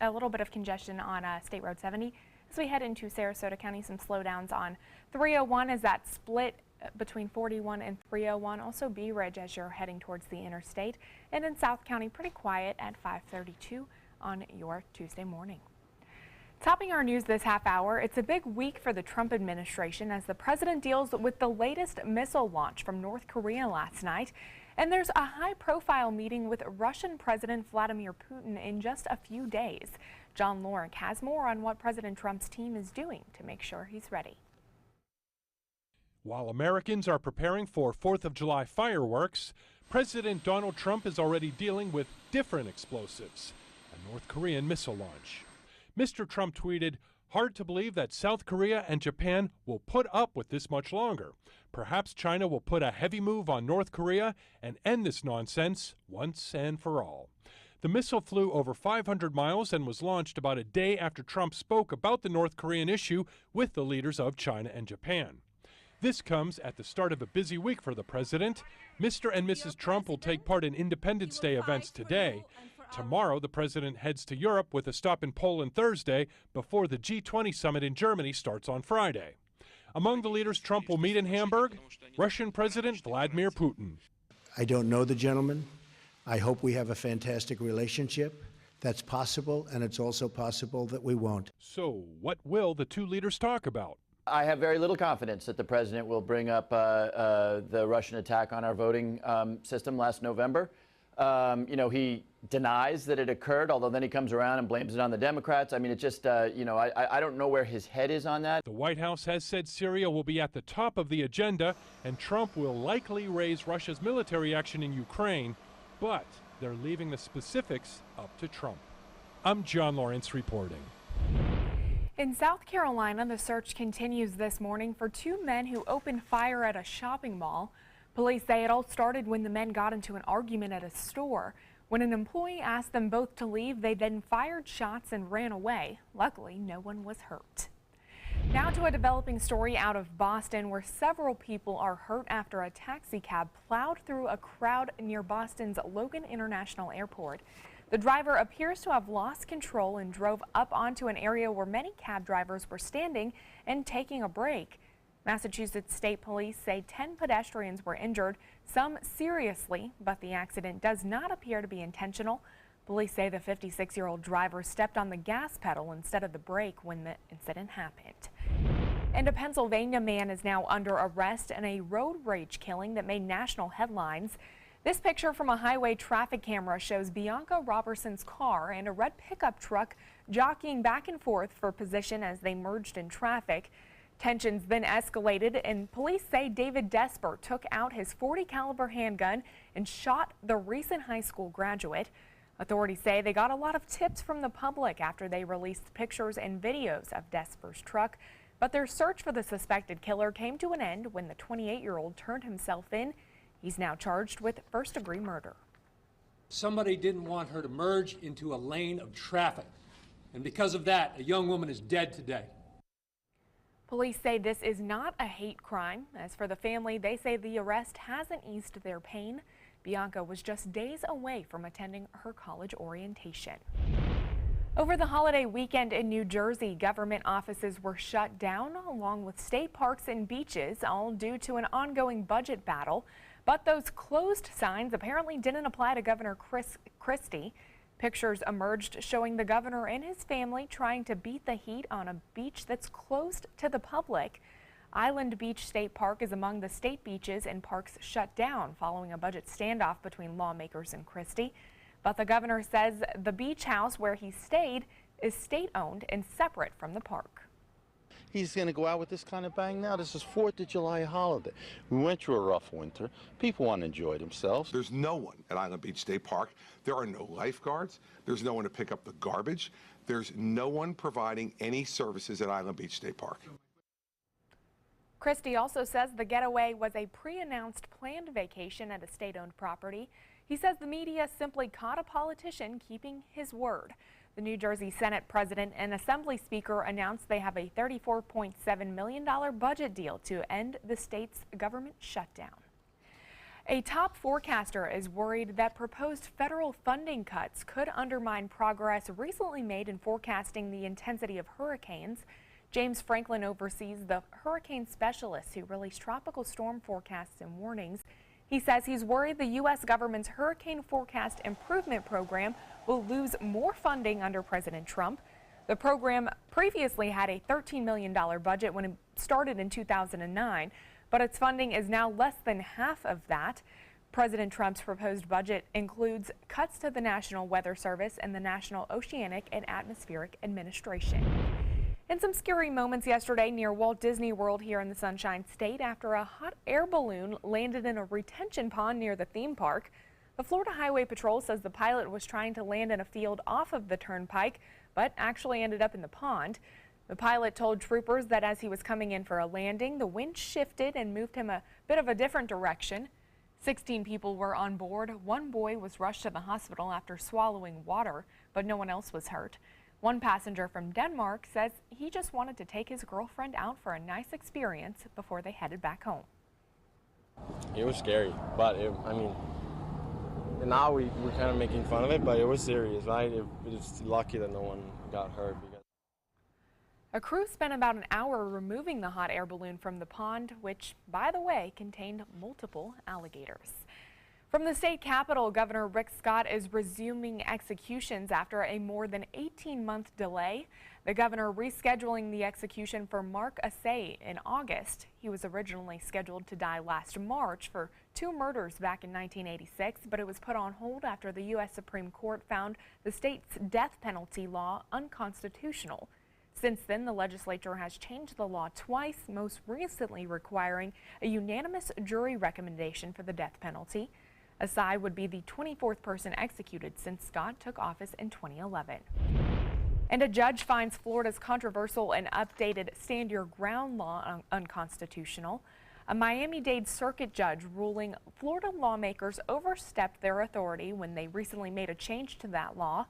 A little bit of congestion on State Road 70. As we head into Sarasota County, some slowdowns on 301 as that split between 41 and 301. Also Bee Ridge as you're heading towards the interstate. And in South County, pretty quiet at 532 on your Tuesday morning. Topping our news this half hour, it's a big week for the Trump administration as the president deals with the latest missile launch from North Korea last night. And there's a high-profile meeting with Russian President Vladimir Putin in just a few days. John Lorink has more on what President Trump's team is doing to make sure he's ready. While Americans are preparing for 4th of July fireworks, President Donald Trump is already dealing with different explosives, a North Korean missile launch. Mr. Trump tweeted, "Hard to believe that South Korea and Japan will put up with this much longer. Perhaps China will put a heavy move on North Korea and end this nonsense once and for all." The missile flew over 500 miles and was launched about a day after Trump spoke about the North Korean issue with the leaders of China and Japan. This comes at the start of a busy week for the president. Mr. and Mrs. Trump will take part in Independence Day events today. Tomorrow, the president heads to Europe with a stop in Poland Thursday before the G20 summit in Germany starts on Friday. Among the leaders Trump will meet in Hamburg, Russian President Vladimir Putin. I don't know the gentleman. I hope we have a fantastic relationship. That's possible, and it's also possible that we won't. So, what will the two leaders talk about? I have very little confidence that the president will bring up the Russian attack on our voting system last November. He denies that it occurred, although then he comes around and blames it on the Democrats. I mean, it just, I don't know where his head is on that. The White House has said Syria will be at the top of the agenda, and Trump will likely raise Russia's military action in Ukraine, but they're leaving the specifics up to Trump. I'm John Lawrence reporting. In South Carolina, the search continues this morning for two men who opened fire at a shopping mall. Police say it all started when the men got into an argument at a store. When an employee asked them both to leave, they then fired shots and ran away. Luckily, no one was hurt. Now to a developing story out of Boston where several people are hurt after a taxi cab plowed through a crowd near Boston's Logan International Airport. The driver appears to have lost control and drove up onto an area where many cab drivers were standing and taking a break. Massachusetts State Police say 10 pedestrians were injured, some seriously, but the accident does not appear to be intentional. Police say the 56-year-old driver stepped on the gas pedal instead of the brake when the incident happened. And a Pennsylvania man is now under arrest in a road rage killing that made national headlines. This picture from a highway traffic camera shows Bianca Robertson's car and a red pickup truck jockeying back and forth for position as they merged in traffic. Tensions then escalated, and police say David Desper took out his .40 caliber handgun and shot the recent high school graduate. Authorities say they got a lot of tips from the public after they released pictures and videos of Desper's truck, but their search for the suspected killer came to an end when the 28-year-old turned himself in. He's now charged with first-degree murder. Somebody didn't want her to merge into a lane of traffic, and because of that, a young woman is dead today. Police say this is not a hate crime. As for the family, they say the arrest hasn't eased their pain. Bianca was just days away from attending her college orientation. Over the holiday weekend in New Jersey, government offices were shut down along with state parks and beaches, all due to an ongoing budget battle. But those closed signs apparently didn't apply to Governor Christie. Pictures emerged showing the governor and his family trying to beat the heat on a beach that's closed to the public. Island Beach State Park is among the state beaches and parks shut down following a budget standoff between lawmakers and Christie. But the governor says the beach house where he stayed is state-owned and separate from the park. He's going to go out with this kind of bang now. This is 4th of July holiday. We went through a rough winter. People want to enjoy themselves. There's no one at Island Beach State Park. There are no lifeguards. There's no one to pick up the garbage. There's no one providing any services at Island Beach State Park. Christie also says the getaway was a pre-announced planned vacation at a state-owned property. He says the media simply caught a politician keeping his word. The New Jersey Senate President and Assembly Speaker announced they have a $34.7 million budget deal to end the state's government shutdown. A top forecaster is worried that proposed federal funding cuts could undermine progress recently made in forecasting the intensity of hurricanes. James Franklin oversees the hurricane specialists who release tropical storm forecasts and warnings. He says he's worried the U.S. government's Hurricane Forecast Improvement Program will lose more funding under President Trump. The program previously had a $13 million budget when it started in 2009, but its funding is now less than half of that. President Trump's proposed budget includes cuts to the National Weather Service and the National Oceanic and Atmospheric Administration. And some scary moments yesterday near Walt Disney World here in the Sunshine State after a hot air balloon landed in a retention pond near the theme park. The Florida Highway Patrol says the pilot was trying to land in a field off of the turnpike, but actually ended up in the pond. The pilot told troopers that as he was coming in for a landing, the wind shifted and moved him a bit of a different direction. 16 people were on board. One boy was rushed to the hospital after swallowing water, but no one else was hurt. One passenger from Denmark says he just wanted to take his girlfriend out for a nice experience before they headed back home. It was scary, but I mean, now we're kind of making fun of it, but it was serious, right? It's lucky that no one got hurt. A crew spent about an hour removing the hot air balloon from the pond, which, by the way, contained multiple alligators. From the state capitol, Governor Rick Scott is resuming executions after a more than 18-month delay. The governor rescheduling the execution for Mark Assay in August. He was originally scheduled to die last March for 2 murders back in 1986, but it was put on hold after the U.S. Supreme Court found the state's death penalty law unconstitutional. Since then, the legislature has changed the law twice, most recently requiring a unanimous jury recommendation for the death penalty. Assay would be the 24th person executed since Scott took office in 2011. And a judge finds Florida's controversial and updated Stand Your Ground law unconstitutional. A Miami-Dade circuit judge ruling Florida lawmakers overstepped their authority when they recently made a change to that law.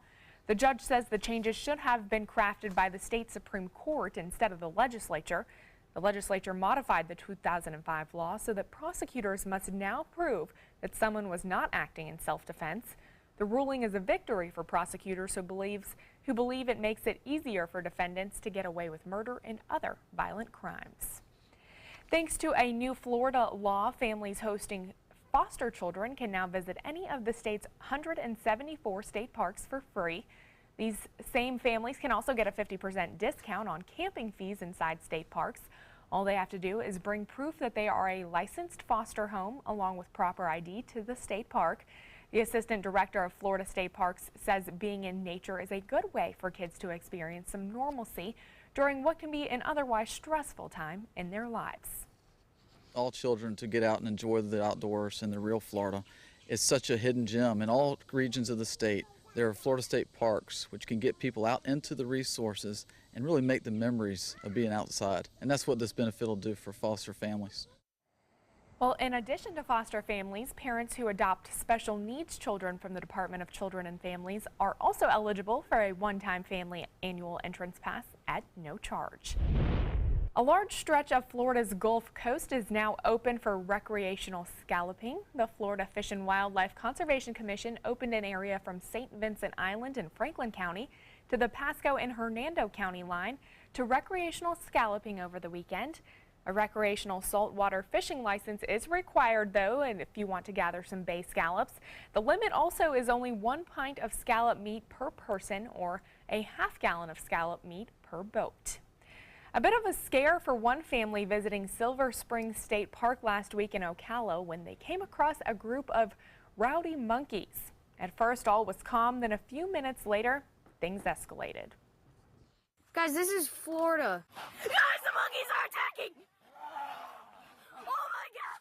The judge says the changes should have been crafted by the state Supreme Court instead of the legislature. The legislature modified the 2005 law so that prosecutors must now prove that someone was not acting in self-defense. The ruling is a victory for prosecutors who believe it makes it easier for defendants to get away with murder and other violent crimes. Thanks to a new Florida law, families hosting foster children can now visit any of the state's 174 state parks for free. These same families can also get a 50% discount on camping fees inside state parks. All they have to do is bring proof that they are a licensed foster home along with proper ID to the state park. The assistant director of Florida State Parks says being in nature is a good way for kids to experience some normalcy during what can be an otherwise stressful time in their lives. All children to get out and enjoy the outdoors in the real Florida. It's such a hidden gem. In all regions of the state, there are Florida State Parks which can get people out into the resources and really make the memories of being outside. And that's what this benefit will do for foster families. Well, in addition to foster families, parents who adopt special needs children from the Department of Children and Families are also eligible for a one-time family annual entrance pass at no charge. A large stretch of Florida's Gulf Coast is now open for recreational scalloping. The Florida Fish and Wildlife Conservation Commission opened an area from St. Vincent Island in Franklin County to the Pasco and Hernando County line to recreational scalloping over the weekend. A recreational saltwater fishing license is required, though, and if you want to gather some bay scallops. The limit also is only 1 pint of scallop meat per person or a half gallon of scallop meat per boat. A bit of a scare for one family visiting Silver Springs State Park last week in Ocala when they came across a group of rowdy monkeys. At first, all was calm, then a few minutes later, things escalated. Guys, this is Florida. Guys, the monkeys are attacking! Oh my God!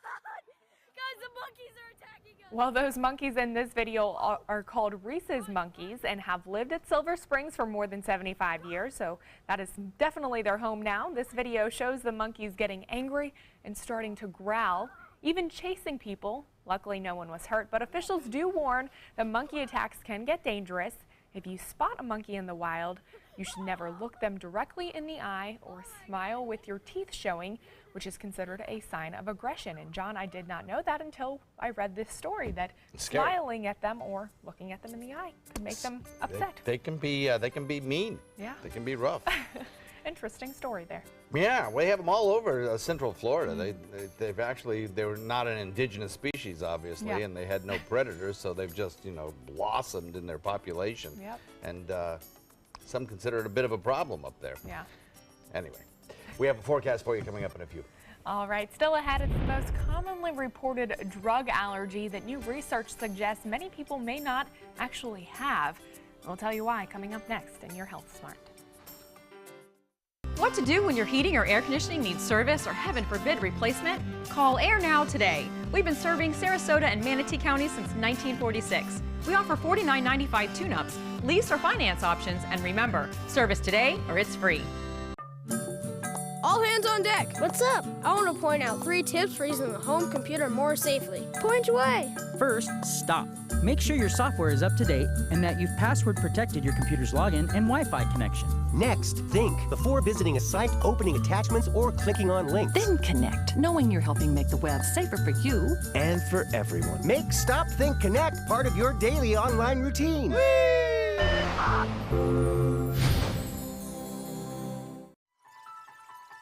Guys, the monkeys are attacking us! Well, those monkeys in this video are called Reese's monkeys and have lived at Silver Springs for more than 75 years, so that is definitely their home now. This video shows the monkeys getting angry and starting to growl, even chasing people. Luckily, no one was hurt, but officials do warn that monkey attacks can get dangerous. If you spot a monkey in the wild, you should never look them directly in the eye or smile with your teeth showing, which is considered a sign of aggression. And John, I did not know that until I read this story, that smiling at them or looking at them in the eye could make them upset. They can be mean. Yeah. They can be rough. Interesting story there. Yeah, we have them all over Central Florida. They were not an indigenous species, obviously, and they had no predators, so they've just, blossomed in their population. Yep. And some consider it a bit of a problem up there. Yeah. Anyway, we have a forecast for you coming up in a few. All right, still ahead, it's the most commonly reported drug allergy that new research suggests many people may not actually have. We'll tell you why coming up next in Your Health Smart. What to do when your heating or air conditioning needs service or, heaven forbid, replacement? Call Air Now today. We've been serving Sarasota and Manatee County since 1946. We offer $49.95 tune-ups, lease or finance options, and remember, service today or it's free. All hands on deck. What's up? I want to point out 3 tips for using the home computer more safely. Point away. First, stop. Make sure your software is up to date and that you've password protected your computer's login and Wi-Fi connection. Next, think before visiting a site, opening attachments, or clicking on links. Then connect, knowing you're helping make the web safer for you and for everyone. Make Stop, Think, Connect part of your daily online routine.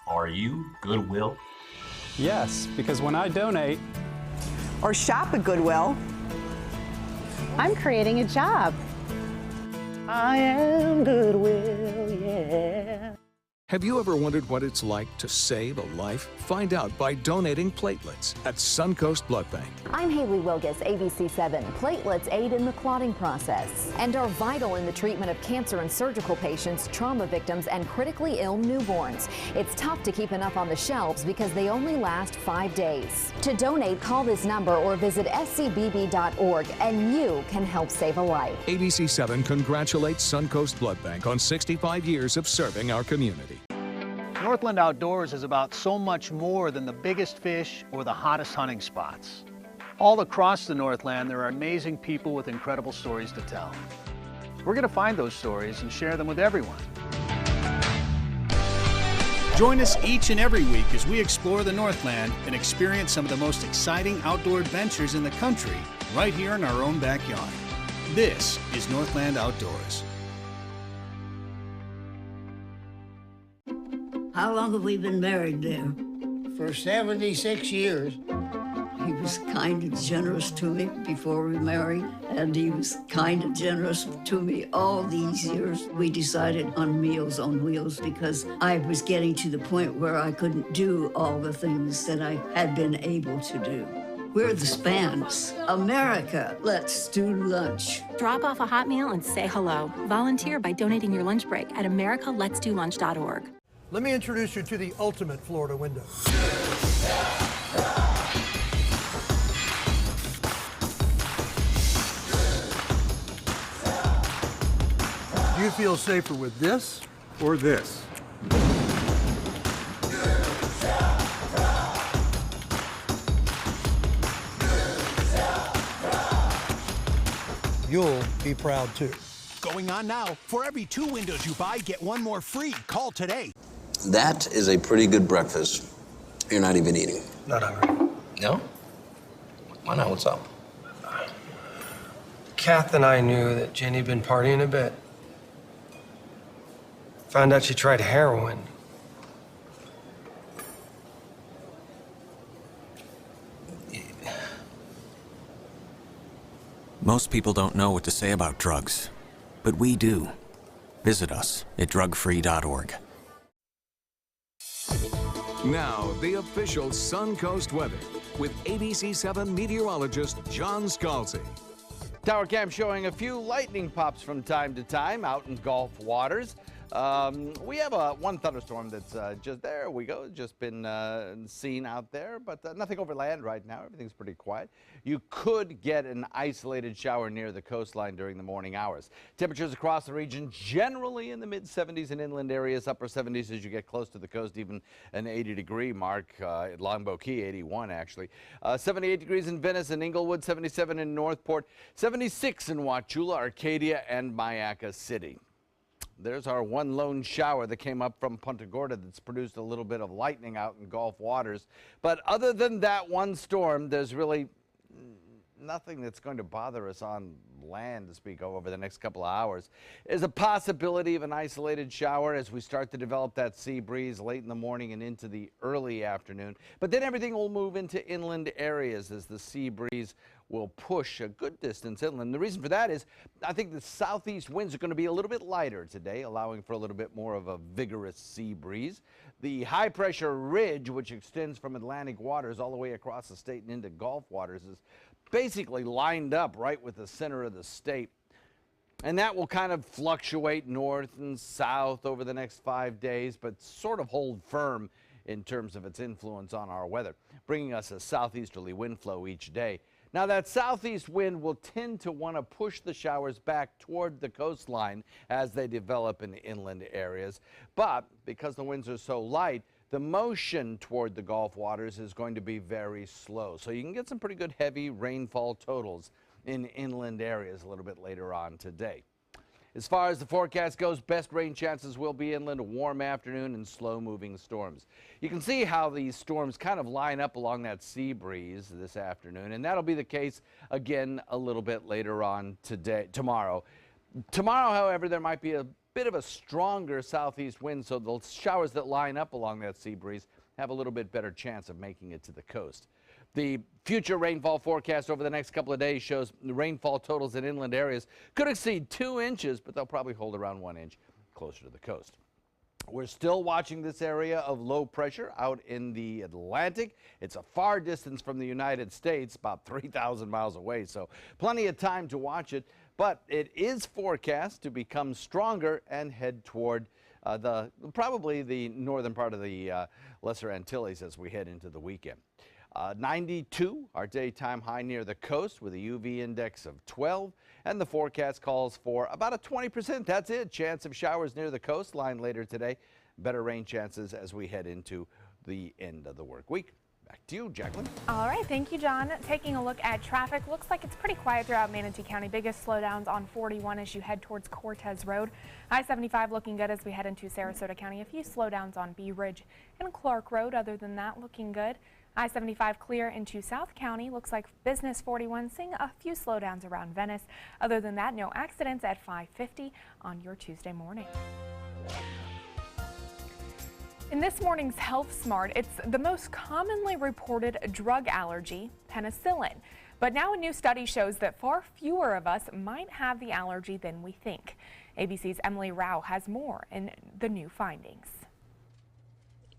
Are you Goodwill? Yes, because when I donate or shop at Goodwill, I'm creating a job. I am Goodwill, yeah. Have you ever wondered what it's like to save a life? Find out by donating platelets at Suncoast Blood Bank. I'm Haley Wilgus, ABC7. Platelets aid in the clotting process and are vital in the treatment of cancer and surgical patients, trauma victims, and critically ill newborns. It's tough to keep enough on the shelves because they only last 5 days. To donate, call this number or visit scbb.org and you can help save a life. ABC7 congratulates Suncoast Blood Bank on 65 years of serving our community. Northland Outdoors is about so much more than the biggest fish or the hottest hunting spots. All across the Northland, there are amazing people with incredible stories to tell. We're going to find those stories and share them with everyone. Join us each and every week as we explore the Northland and experience some of the most exciting outdoor adventures in the country right here in our own backyard. This is Northland Outdoors. How long have we been married there? For 76 years. He was kind and generous to me before we married, and he was kind and generous to me all these years. We decided on Meals on Wheels because I was getting to the point where I couldn't do all the things that I had been able to do. We're the Spans. America, let's do lunch. Drop off a hot meal and say hello. Volunteer by donating your lunch break at americaletsdolunch.org. Let me introduce you to the ultimate Florida window. Do you feel safer with this or this? You'll be proud too. Going on now. For every 2 windows you buy, get 1 more free. Call today. That is a pretty good breakfast. You're not even eating. Not hungry. No? Why not? What's up? Kath and I knew that Jenny had been partying a bit. Found out she tried heroin. Most people don't know what to say about drugs, but we do. Visit us at drugfree.org. Now, the official Suncoast weather with ABC7 meteorologist John Scalzi. Tower cam showing a few lightning pops from time to time out in Gulf waters. We have one thunderstorm that's just there we go, just been seen out there, but nothing over land right now. Everything's pretty quiet. You could get an isolated shower near the coastline during the morning hours. Temperatures across the region generally in the mid-70s in inland areas, upper 70s as you get close to the coast, even an 80-degree mark at Longboat Key, 81 actually. 78 degrees in Venice and Inglewood, 77 in Northport, 76 in Wauchula, Arcadia, and Mayaca City. There's our one lone shower that came up from Punta Gorda that's produced a little bit of lightning out in Gulf waters. But other than that one storm, there's really nothing that's going to bother us on land to speak of over the next couple of hours. There's a possibility of an isolated shower as we start to develop that sea breeze late in the morning and into the early afternoon. But then everything will move into inland areas as the sea breeze will push a good distance inland. The reason for that is I think the southeast winds are going to be a little bit lighter today, allowing for a little bit more of a vigorous sea breeze. The high pressure ridge, which extends from Atlantic waters all the way across the state and into Gulf waters, is basically lined up right with the center of the state. And that will kind of fluctuate north and south over the next 5 days, but sort of hold firm in terms of its influence on our weather, bringing us a southeasterly wind flow each day. Now, that southeast wind will tend to want to push the showers back toward the coastline as they develop in inland areas. But because the winds are so light, the motion toward the Gulf waters is going to be very slow. So you can get some pretty good heavy rainfall totals in inland areas a little bit later on today. As far as the forecast goes, best rain chances will be inland, a warm afternoon and slow-moving storms. You can see how these storms kind of line up along that sea breeze this afternoon, and that'll be the case again a little bit later on tomorrow. Tomorrow, however, there might be a bit of a stronger southeast wind, so the showers that line up along that sea breeze have a little bit better chance of making it to the coast. The future rainfall forecast over the next couple of days shows the rainfall totals in inland areas could exceed 2 inches, but they'll probably hold around 1 inch closer to the coast. We're still watching this area of low pressure out in the Atlantic. It's a far distance from the United States, about 3,000 miles away, so plenty of time to watch it. But it is forecast to become stronger and head toward probably the northern part of the Lesser Antilles as we head into the weekend. 92, our daytime high near the coast with a UV index of 12, and the forecast calls for about a 20%, that's it, chance of showers near the coastline later today. Better rain chances as we head into the end of the work week. Back to you, Jacqueline. All right, thank you, John. Taking a look at traffic, looks like it's pretty quiet throughout Manatee County. Biggest slowdowns on 41 as you head towards Cortez Road. I-75 looking good as we head into Sarasota County. A few slowdowns on Bee Ridge and Clark Road. Other than that, looking good. I-75 clear into South County. Looks like Business 41 seeing a few slowdowns around Venice. Other than that, no accidents at 550 on your Tuesday morning. In this morning's Health Smart, it's the most commonly reported drug allergy, penicillin. But now a new study shows that far fewer of us might have the allergy than we think. ABC's Emily Rao has more in the new findings.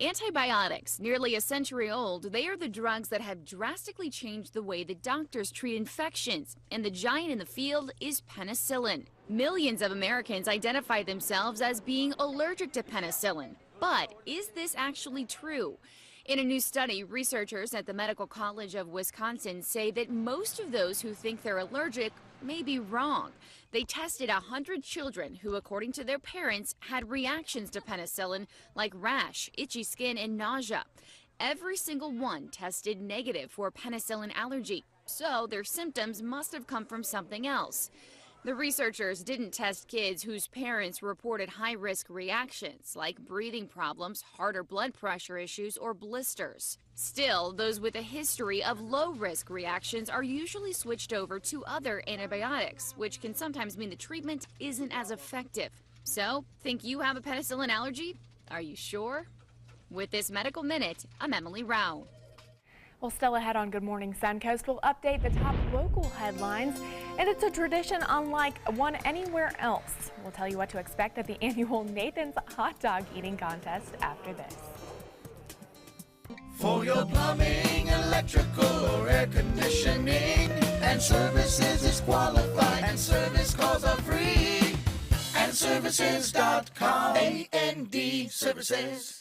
Antibiotics, nearly a century old, they are the drugs that have drastically changed the way that doctors treat infections. And the giant in the field is penicillin. Millions of Americans identify themselves as being allergic to penicillin. But is this actually true? In a new study, researchers at the Medical College of Wisconsin say that most of those who think they're allergic may be wrong. They tested 100 children who, according to their parents, had reactions to penicillin like rash, itchy skin, and nausea. Every single one tested negative for penicillin allergy, so their symptoms must have come from something else. The researchers didn't test kids whose parents reported high-risk reactions like breathing problems, heart or blood pressure issues, or blisters. Still, those with a history of low-risk reactions are usually switched over to other antibiotics, which can sometimes mean the treatment isn't as effective. So, think you have a penicillin allergy? Are you sure? With this Medical Minute, I'm Emily Rao. Well, still ahead on Good Morning Suncoast, we'll update the top local headlines, and it's a tradition unlike one anywhere else. We'll tell you what to expect at the annual Nathan's Hot Dog Eating Contest after this. For your plumbing, electrical, or air conditioning, and services is qualified, and service calls are free. And services.com, A-N-D, services.com.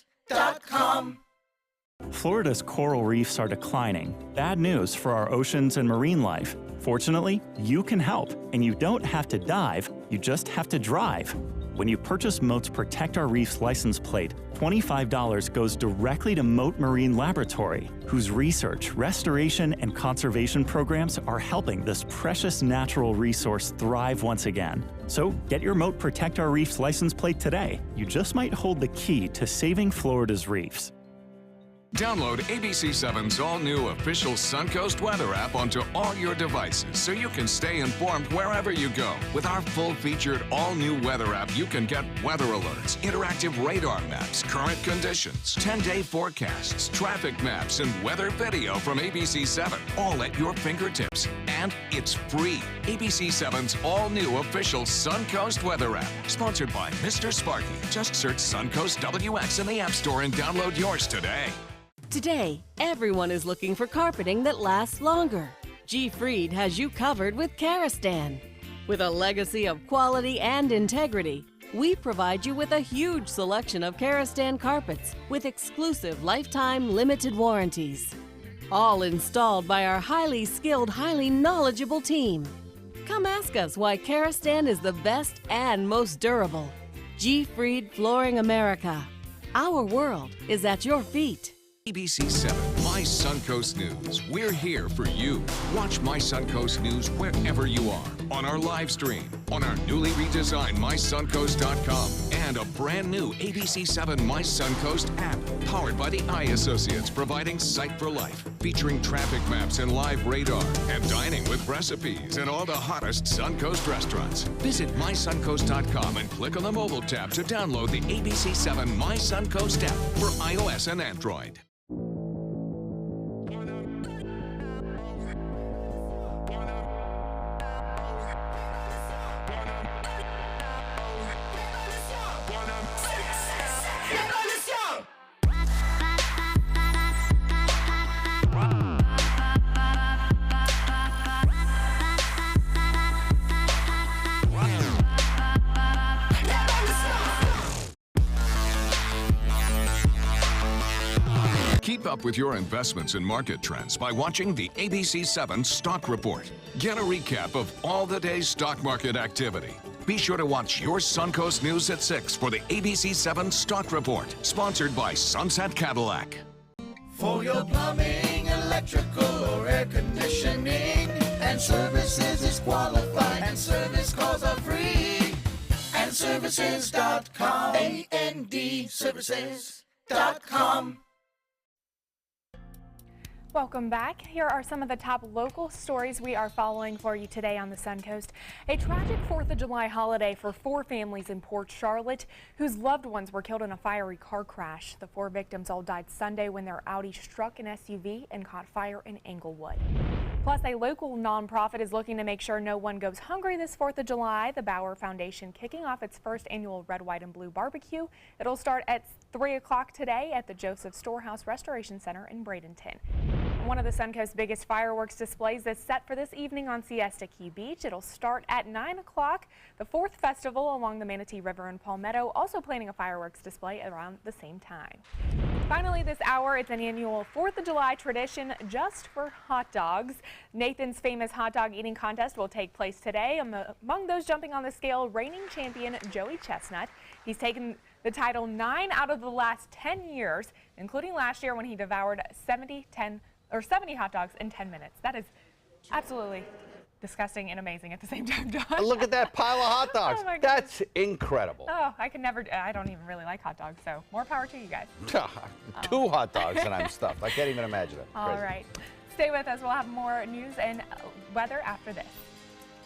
Florida's coral reefs are declining. Bad news for our oceans and marine life. Fortunately, you can help, and you don't have to dive, you just have to drive. When you purchase Moat's Protect Our Reefs license plate, $25 goes directly to Moat Marine Laboratory, whose research, restoration, and conservation programs are helping this precious natural resource thrive once again. So get your Moat Protect Our Reefs license plate today. You just might hold the key to saving Florida's reefs. Download ABC7's all-new official Suncoast weather app onto all your devices so you can stay informed wherever you go. With our full-featured all-new weather app, you can get weather alerts, interactive radar maps, current conditions, 10-day forecasts, traffic maps, and weather video from ABC7, all at your fingertips. And it's free. ABC7's all-new official Suncoast weather app, sponsored by Mr. Sparky. Just search Suncoast WX in the App Store and download yours today. Today, everyone is looking for carpeting that lasts longer. G. Fried has you covered with Karastan. With a legacy of quality and integrity, we provide you with a huge selection of Karastan carpets with exclusive lifetime limited warranties. All installed by our highly skilled, highly knowledgeable team. Come ask us why Karastan is the best and most durable. G. Fried Flooring America. Our world is at your feet. ABC7, My Suncoast News. We're here for you. Watch My Suncoast News wherever you are. On our live stream, on our newly redesigned MySuncoast.com, and a brand new ABC7 My Suncoast app, powered by the Eye Associates, providing sight for life, featuring traffic maps and live radar, and dining with recipes in all the hottest Suncoast restaurants. Visit MySuncoast.com and click on the mobile tab to download the ABC7 My Suncoast app for iOS and Android. Keep up with your investments and market trends by watching the ABC7 Stock Report. Get a recap of all the day's stock market activity. Be sure to watch your Suncoast News at 6 for the ABC7 Stock Report, sponsored by Sunset Cadillac. For your plumbing, electrical, or air conditioning, and services is qualified, and service calls are free. AndServices.com. AndServices.com. Welcome back. Here are some of the top local stories we are following for you today on the Suncoast. A tragic 4th of July holiday for 4 families in Port Charlotte whose loved ones were killed in a fiery car crash. The 4 victims all died Sunday when their Audi struck an SUV and caught fire in Englewood. Plus, a local nonprofit is looking to make sure no one goes hungry this 4th of July. The Bauer Foundation kicking off its first annual Red, White, and Blue barbecue. It'll start at 3 o'clock today at the Joseph Storehouse Restoration Center in Bradenton. One of the Suncoast's biggest fireworks displays is set for this evening on Siesta Key Beach. It'll start at 9 o'clock. The 4th Festival along the Manatee River in Palmetto also planning a fireworks display around the same time. Finally this hour, it's an annual 4th of July tradition just for hot dogs. Nathan's famous hot dog eating contest will take place today. Among those jumping on the scale, reigning champion Joey Chestnut. He's taken the title 9 out of the last 10 years, including last year when he devoured 70 hot dogs in 10 minutes. That is absolutely disgusting and amazing at the same time, John. Look at that pile of hot dogs. Oh my That's incredible. Oh, I don't even really like hot dogs, so more power to you guys. 2 hot dogs and I'm stuffed. I can't even imagine it. All right. Stay with us. We'll have more news and weather after this.